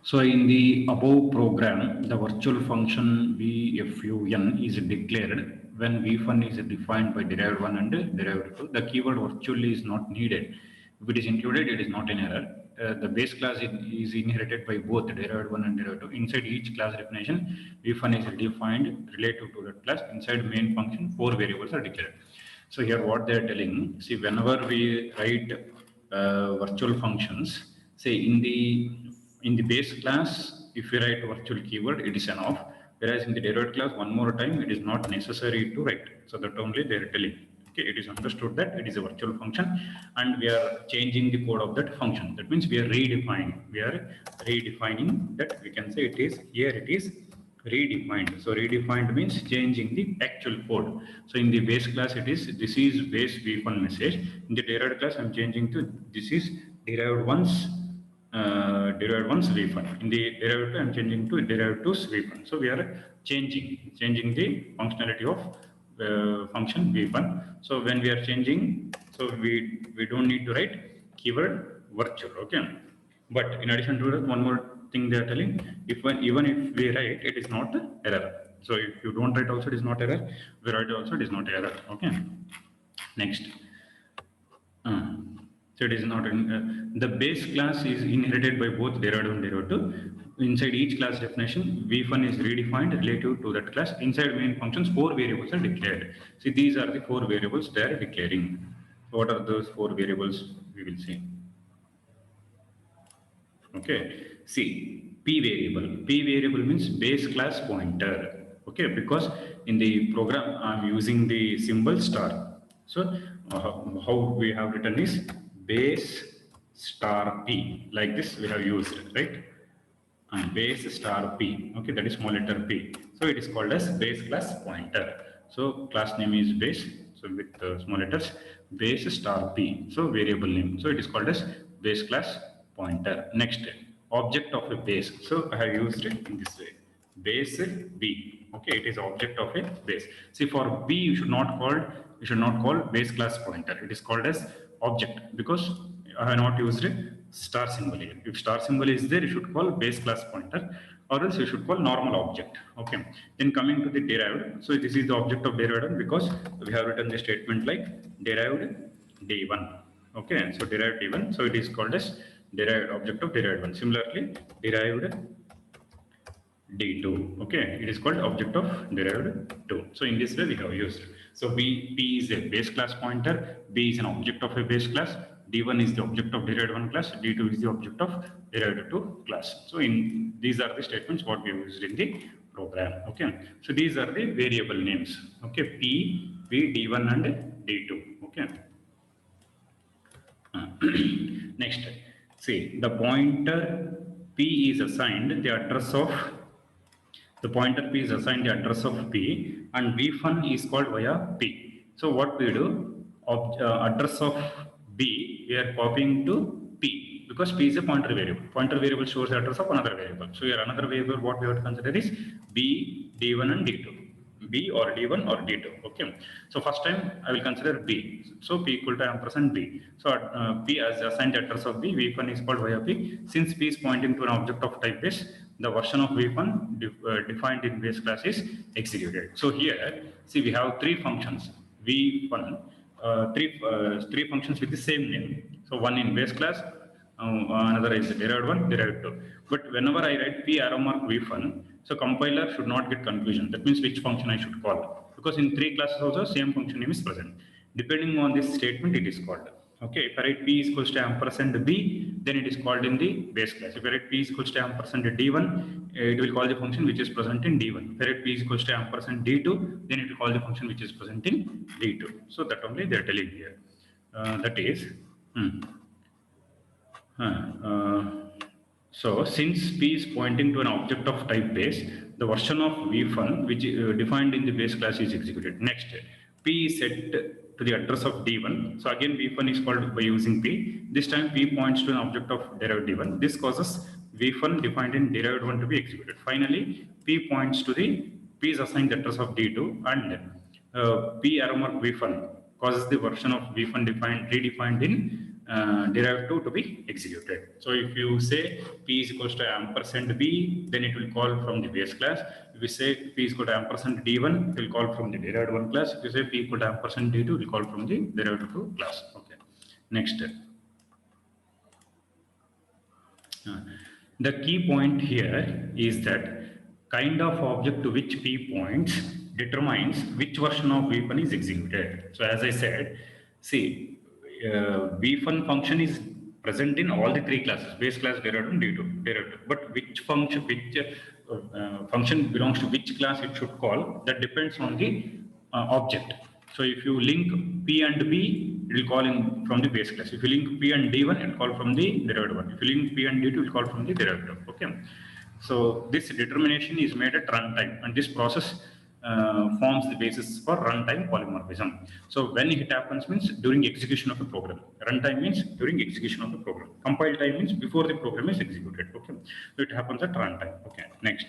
So in the above program, the virtual function VFUN is declared when V1 is defined by derived 1 and derived 2. The keyword virtual is not needed. If it is included, it is not an error. The base class is inherited by both derived 1 and derived 2. Inside each class definition, V1 is defined relative to that class. Inside main function, 4 variables are declared. So here what they are telling, see whenever we write virtual functions, say in the base class, if we write virtual keyword, it is enough. Whereas in the derived class, one more time, it is not necessary to write. So that only they are telling. Okay, it is understood that it is a virtual function, and we are changing the code of that function. That means we are redefining. We are redefining that. We can say it is here. It is redefined. So redefined means changing the actual code. So in the base class, this is base v1 message. In the derived class, I'm changing to this is derived one's v1. In the derived two, I'm changing to derived two's v1. So we are changing the functionality of function v1. So when we are changing, so we don't need to write keyword virtual. Okay, but in addition to that, one more thing they are telling, even if we write, it is not error. So if you don't write also, it is not error. We write also, it is not error. Okay, next. So it is not the base class is inherited by both derived and derivative. Inside each class definition, v1 is redefined relative to that class. Inside main functions, 4 variables are declared. See, these are the 4 variables they are declaring. So what are those 4 variables? We will see. Okay, see, p variable. P variable means base class pointer. Okay, because in the program I'm using the symbol star. So how we have written is base star p. Like this we have used, right? And base star p. Okay, that is small letter p. So it is called as base class pointer. So class name is base. So with small letters, base star p. So variable name. So it is called as base class pointer. Next, object of a base. So I have used it in this way. Base b. Okay, it is object of a base. See, for b you should not call base class pointer. It is called as object because I have not used star symbol here. If star symbol is there, you should call base class pointer, or else you should call normal object. Okay. Then coming to the derived, so this is the object of derived because we have written the statement like derived d1. Okay, so derived d1, so it is called as derived object of derived one. Similarly, derived d2. Okay, it is called object of derived 2. So in this way we have used. So b is a base class pointer, b is an object of a base class, d1 is the object of derived 1 class, d2 is the object of derived 2 class. So in these are the statements what we have used in the program. Okay, so these are the variable names. Okay, p, v, d1 and d2. Okay. Next, see the pointer p is assigned the address of the pointer p is assigned the address of p, and v1 is called via p. So what we do, address of b we are copying to p because p is a pointer variable. Pointer variable stores the address of another variable. So here another variable what we have to consider is b, d1 and d2. B or D1 or D2. Okay. So first time I will consider B. So P equal to ampersand B. So P as assigned address of B, V1 is called via P. Since P is pointing to an object of type base, the version of V1 defined in base class is executed. So here, see we have 3 functions. V1, three functions with the same name. So one in base class, another is derived 1, derived 2. But whenever I write p arrow mark v1, so compiler should not get confusion. That means which function I should call. Because in 3 classes also same function name is present. Depending on this statement, it is called. Okay, if I write p is equals to ampersand b, then it is called in the base class. If I write p is equals to ampersand d1, it will call the function which is present in d1. If I write p is equals to ampersand d2, then it will call the function which is present in d2. So that only they are telling here. That is. So since P is pointing to an object of type base, the version of V1 which defined in the base class is executed. Next, P is set to the address of D1. So again V1 is called by using P. This time P points to an object of derived D1. This causes V1 defined in derived 1 to be executed. Finally, P points to the P is assigned the address of D2, and P arrow mark V1 causes the version of V1 redefined in derivative to be executed. So if you say P is equals to ampersand B, then it will call from the base class. If you say P is equal to ampersand D1, it will call from the derivative 1 class. If you say P equal to ampersand D2, it will call from the derivative 2 class. Okay. Next. The key point here is that kind of object to which P points determines which version of VFun is executed. So as I said, see, VFun function is present in all the three classes: base class, derivative, and derivative. But which function belongs to which class it should call, that depends on the object. So if you link P and B, it will call in from the base class. If you link P and D1, it will call from the derivative 1. If you link P and D2, it will call from the derivative. Okay. So this determination is made at runtime, and this process forms the basis for runtime polymorphism. So when it happens means during execution of the program. Runtime means during execution of the program. Compile time means before the program is executed. Okay. So it happens at runtime. Okay. Next.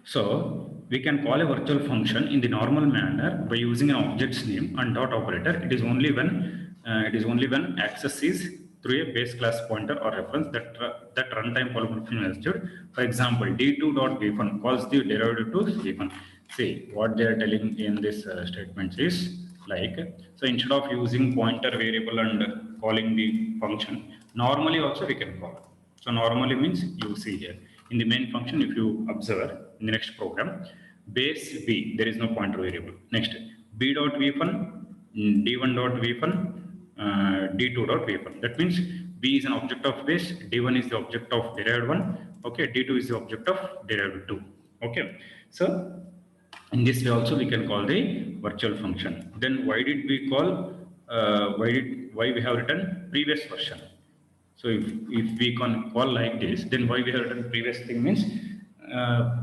So we can call a virtual function in the normal manner by using an object's name and dot operator. It is only when access is through a base class pointer or reference that runtime polymorphism is achieved. For example, d2.vfun calls the derivative to vfun. See what they are telling in this statement is like, so instead of using pointer variable and calling the function, normally also we can call. So normally means you see here in the main function, if you observe in the next program, base B, there is no pointer variable. Next, b.vfun, d1.vfun, d2.vfun. That means B is an object of base, d1 is the object of derived 1, okay, d2 is the object of derived 2. Okay, so in this way also we can call the virtual function. Then why did we call, why we have written previous version? So if we can call like this, then why we have written previous thing means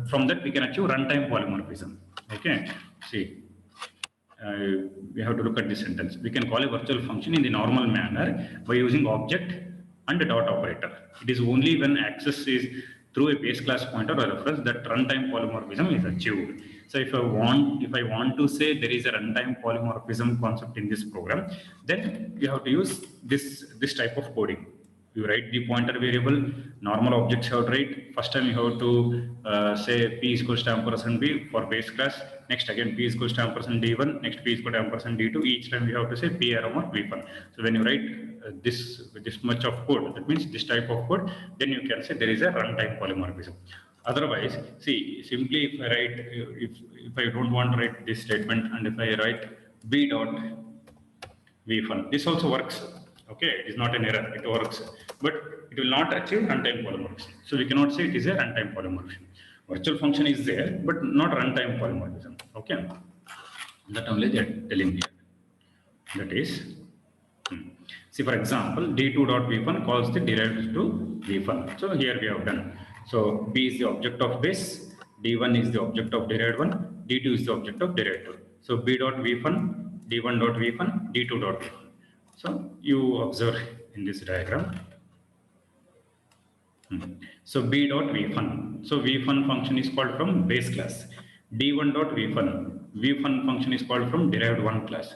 from that we can achieve runtime polymorphism. Okay, see, we have to look at this sentence. We can call a virtual function in the normal manner by using object and a dot operator. It is only when access is through a base class pointer or reference that runtime polymorphism is achieved. So if I want to say there is a runtime polymorphism concept in this program, then you have to use this type of coding. You write the pointer variable, normal objects have to write. First time you have to say P is equals to ampersand B for base class. Next again P is equals to ampersand D1. Next P is equal to ampersand D2. Each time you have to say P arrow or V1. So when you write this much of code, that means this type of code, then you can say there is a runtime polymorphism. Otherwise, see, simply if I write, if I don't want to write this statement, and if I write B dot V1, this also works. Okay, it is not an error, it works, but it will not achieve runtime polymorphism. So we cannot say it is a runtime polymorphism. Virtual function is there, but not runtime polymorphism. Okay, that only they are telling here. That is, see for example, d2.v1 calls the derivative to v1. So here we have done. So b is the object of base, d1 is the object of derived 1, d2 is the object of derivative. So b.v1, d1.v1, d2.v1. So you observe in this diagram. So b.vfun. So vfun function is called from base class. d1.vfun. Vfun function is called from derived 1 class.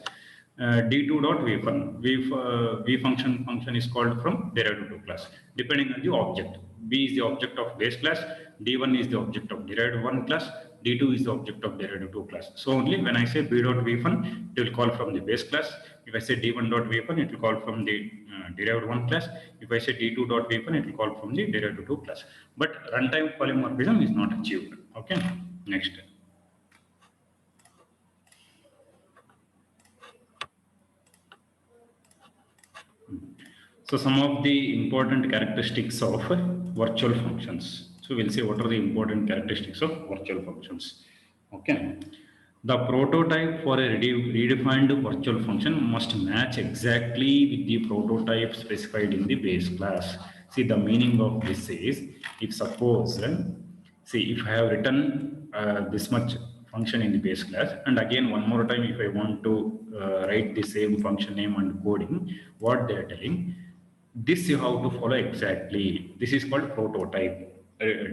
d2.vfun. Function is called from derived 2 class. Depending on the object. B is the object of base class. D1 is the object of derived 1 class. D2 is the object of derived 2 class. So only when I say b.vfun, it will call from the base class. If I say d1.vfun, it will call from the derived 1 class. If I say d2.vfun, it will call from the derived 2 class. But runtime polymorphism is not achieved. Okay, next. So some of the important characteristics of virtual functions. So we'll see what are the important characteristics of virtual functions. Okay. The prototype for a redefined virtual function must match exactly with the prototype specified in the base class. See, the meaning of this is, if suppose, see, if I have written this much function in the base class, and again one more time if I want to write the same function name and coding, what they are telling, this you have to follow exactly. This is called prototype.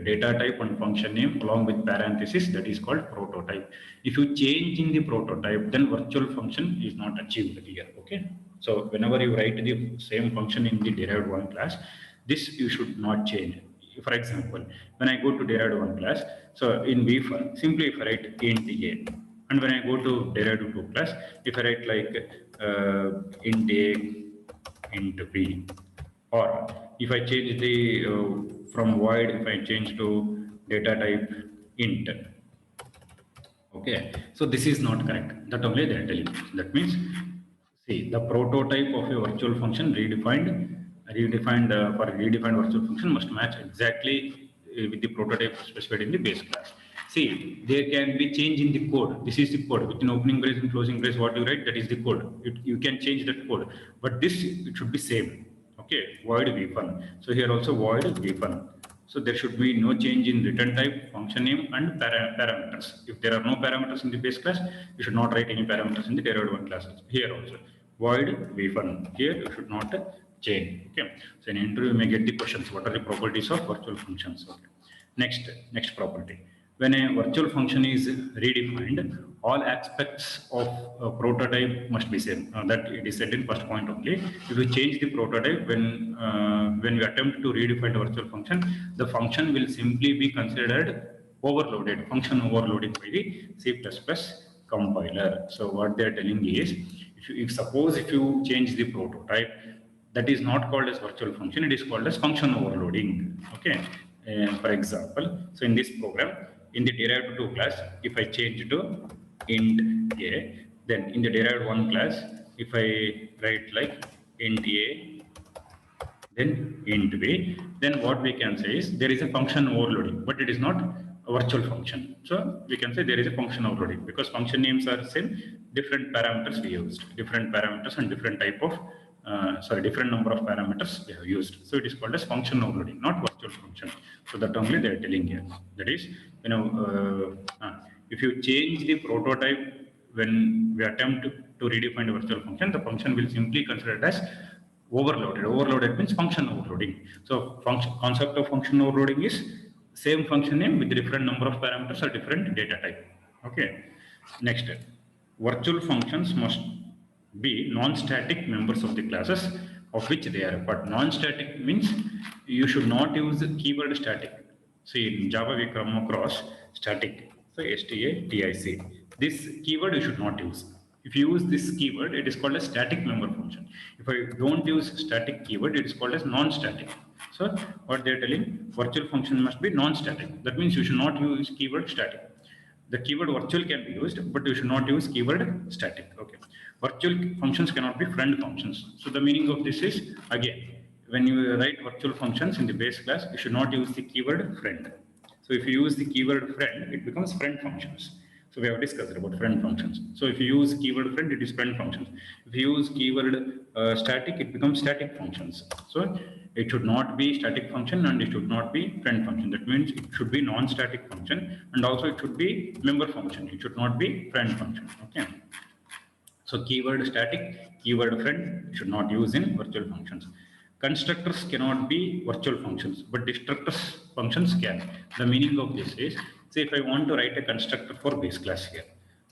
data type and function name along with parenthesis, that is called prototype. If you change in the prototype, then virtual function is not achieved here. Okay. So whenever you write the same function in the derived one class, this you should not change. For example, when I go to derived one class, so in bfun, simply if I write int a, and when I go to derived two class, if I write like int a, int b, or if I change the from void, if I change to data type int. Okay, so this is not correct. That only they are telling. That means, see, the prototype of a virtual function for redefined virtual function must match exactly with the prototype specified in the base class. See, there can be change in the code. This is the code. Within opening brace and closing brace, what you write, that is the code. You can change that code, but this it should be same. Okay, void vfun. So here also void vfun. So there should be no change in return type, function name, and parameters. If there are no parameters in the base class, you should not write any parameters in the derived one classes. Here also, void vfun. Here you should not change. Okay. So in interview you may get the questions. What are the properties of virtual functions? Okay. Next property. When a virtual function is redefined, all aspects of a prototype must be same. That it is said in first point only. If you change the prototype when you attempt to redefine the virtual function, the function will simply be considered overloaded, function overloading by the C++ compiler. So what they are telling is, if suppose if you change the prototype, that is not called as virtual function, it is called as function overloading. Okay. For example, so in this program, in the derived 2 class, if I change to int a, then in the derived 1 class, if I write like int a, then int b, then what we can say is there is a function overloading, but it is not a virtual function. So we can say there is a function overloading because function names are same, different parameters we used, different parameters and different type of different number of parameters we have used. So it is called as function overloading, not virtual function. So that only they are telling here. That is, if you change the prototype when we attempt to redefine a virtual function, the function will simply consider it as overloaded. Overloaded means function overloading. So concept of function overloading is same function name with different number of parameters or different data type. Okay. Next, virtual functions must be non-static members of the classes of which they are. But non-static means you should not use the keyword static. See, in Java we come across static. So static. This keyword you should not use. If you use this keyword, it is called a static member function. If I don't use static keyword, it is called as non-static. So what they are telling, virtual function must be non-static. That means you should not use keyword static. The keyword virtual can be used, but you should not use keyword static. Okay. Virtual functions cannot be friend functions. So the meaning of this is, again, when you write virtual functions in the base class, you should not use the keyword friend. So if you use the keyword friend, it becomes friend functions. So we have discussed about friend functions. So if you use keyword friend, it is friend functions. If you use keyword static, it becomes static functions. So it should not be static function and it should not be friend function. That means it should be non-static function and also it should be member function. It should not be friend function. Okay. So keyword static, keyword friend should not use in virtual functions. Constructors cannot be virtual functions, but destructors functions can. The meaning of this is, say if I want to write a constructor for base class here.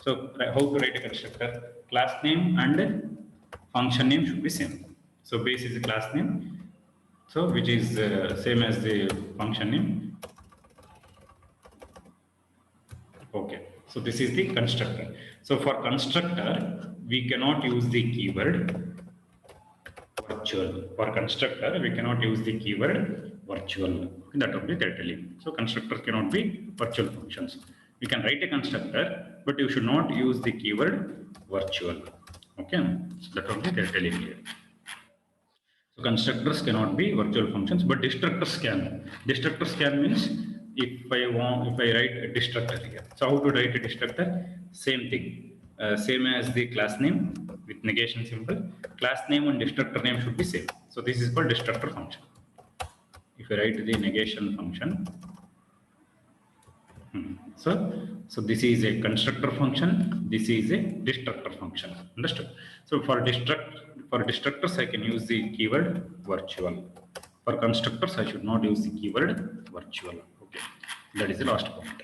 So how to write a constructor? Class name and function name should be same. So base is a class name, so which is same as the function name. Okay, so this is the constructor. So for constructor, we cannot use the keyword virtual. For constructor, we cannot use the keyword virtual. That will be they're telling. So constructor cannot be virtual functions. You can write a constructor, but you should not use the keyword virtual. Okay, so that will be they're telling here. So constructors cannot be virtual functions, but destructors can. Destructors can means if I write a destructor here. So how to write a destructor? Same thing. Same as the class name with negation symbol. Class name and destructor name should be same. So this is called destructor function. If I write the negation function, so this is a constructor function. This is a destructor function. Understood? So for destructors, I can use the keyword virtual. For constructors, I should not use the keyword virtual. Okay, that is the last point.